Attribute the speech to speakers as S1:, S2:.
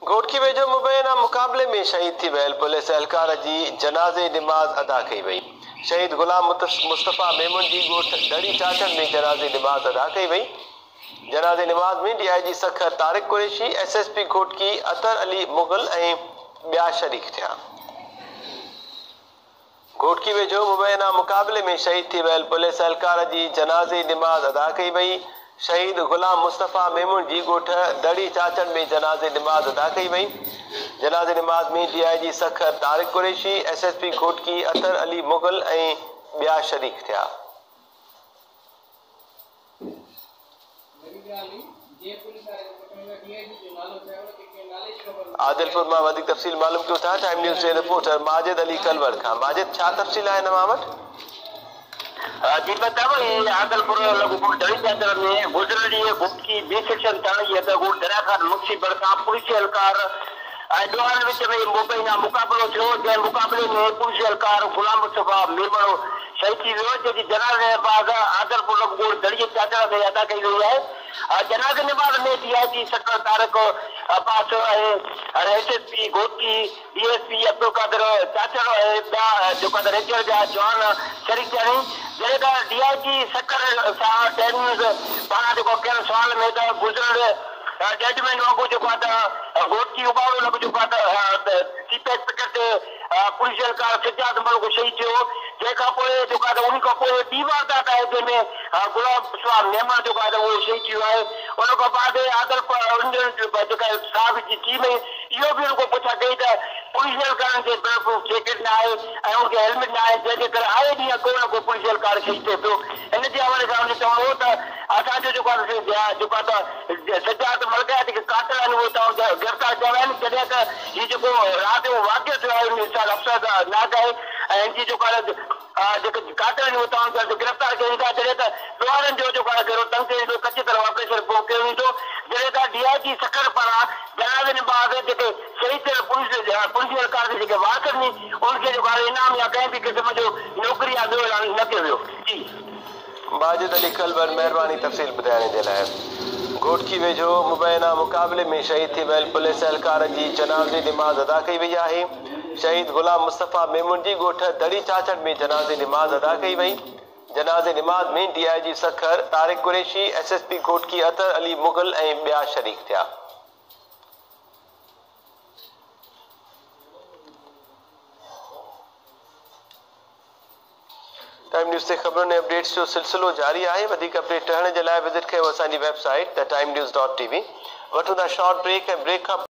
S1: घोटकी वेझो मुबैना मुक़ाबले में शहीद थी वियल पुलिस एहलकार जी जनाज़े निमाज़ अदा कई वई। शहीद गुलाम मुस्तफ़ा मेमून जी ॻोठ दड़ी चाचड़ में जनाज़े निमाज़ अदा कई वई। जनाज़े निमाज़ में DIG सखर तारिक कुरैशी, SSP घोटकी अतर अली मुग़ल ऐं ॿिया शरीक थिया। घोटकी वेझो मुबैना मुक़ाबले में शहीद थी वियल पुलिस एहलकार जी जनाज़े निमाज़ अदा कई वई। शहीद गुलाम मुस्तफ़ा मेमून जी ॻोठ दड़ी चाचड़ में जनाज़े निमाज़ अदा कई वई। जनाज़े निमाज़ में DIG सखर तारिक कुरैशी, SSP घोटकी अतर अली मुग़ल ऐं ॿिया शरीक थिया। आदिलपुर मां वधीक तफ़सील मालूम कयूं था। टाइम न्यूज़ जे रिपोर्टर माजिद अली कलवर खां। माजिद, छा तफ़सील आहे हिन वटि?
S2: जी बताओ, आदिलपुर लगभग दड़ी चादर में गुजर ॾींहुं घोटकी B सेक्शन थाणे जी हद ॻोठ दरियाखान मुंशी बड़का पुलिस एहलकार ॾोहनि विच में मुबैना मुक़ाबिलो थियो। जंहिं मुक़ाबले में पुलिस एहलकार गुलाम मुस्तफ़ा मेमून शहीद थी वियो, जंहिंजी जनाज़े निमाज़ आदिलपुर ॻोठ दड़ी चादर में अदा कई वई आहे। जनाज़े निमाज़ में DIG सखर तारिक पास ऐं SSP घोटकी, DSP अब्दुल कादिर चाचड़ ऐं ॿिया जेका रेंजर जा जवान शरीक थिया आहिनि। जॾहिं DIG सखर सां टेनिस पारां जेको कयल सुवाल में त गुज़िरियल जजमेंट वांगुरु जेको आहे त घोटकी उबारो लॻो जेको आहे त चीफ इंस्पेक्टर ते पुलिस एहलकार सिद्धार्थ मलिक शहीद थियो। जंहिंखां पोइ जेको आहे त उन खां पोइ ॿी वारदात आहे जंहिंमें गुलाम मुस्तफ़ा मेमून जेको आहे त उहो शहीद थियो आहे। उन खां बाद आदिलपुर जेका साहिब जी टीम इहो बि उनखां पुछा कई त पुलिस एहलकारनि खे बुलेट जैकेट न आहे ऐं उनखे हेलमेट न आहे, जंहिंजे करे आए ॾींहुं को न को पुलिस एहलकार शहीद थिए पियो। इन जे हवाले सां उन चवणो हो त असांजो जेको आहे जेको आहे त सिद्धार्थ मलिक जा जेके कातिल आहिनि उहे तव्हां गिरफ़्तार कया आहिनि। जॾहिं त हीउ जेको राति जो वाक़ियो थियो आहे उन सां अफ़सर नाज़ आहे ऐं हिनजी जेको आहे जेके कातिल आहिनि उहे तव्हां गिरफ़्तार कयो वेंदा। जॾहिं त ॾोहरनि जो जेको आहे घेरो तंग कयो वेंदो, कची तरह ऑपरेशन पोइ कयो वेंदो। जॾहिं त DIG सखर पारां जनाज़े निमाज़ जेके शहीद थियल पुलिस एहलकार जे जेके वारसनि उनखे जेको आहे इनाम या कंहिं बि क़िस्म जो नौकरी या ॿियो ऐलान न कयो वियो। जी
S1: माजिद अली कलवर, महिरबानी तफ़सील ॿुधाइण जे लाइ। घोटकी वेझो मुबैना मुक़ाबले में शहीद थी वियल पुलिस एहलकार जी जनाज़े निमाज़ अदा कई वई आहे। शहीद गुलाम मुस्तफ़ा मेमून जी ॻोठ दड़ी चाचड़ में जनाज़े निमाज़ अदा कई वई। जनाज़े निमाज़ में DIG सखर तारिक कुरैशी, SSP घोटकी अतर अली मुग़ल ऐं ॿिया शरीक थिया। टाइम न्यूज़ ते ख़बरुनि ऐं अपडेट्स जो सिलसिलो जारी आहे। वधीक अपडेट रहण जे लाइ विज़िट कयो असांजी वेबसाइट द timenews.tv। वठूं था शॉर्ट ब्रेक ऐं ब्रेक खां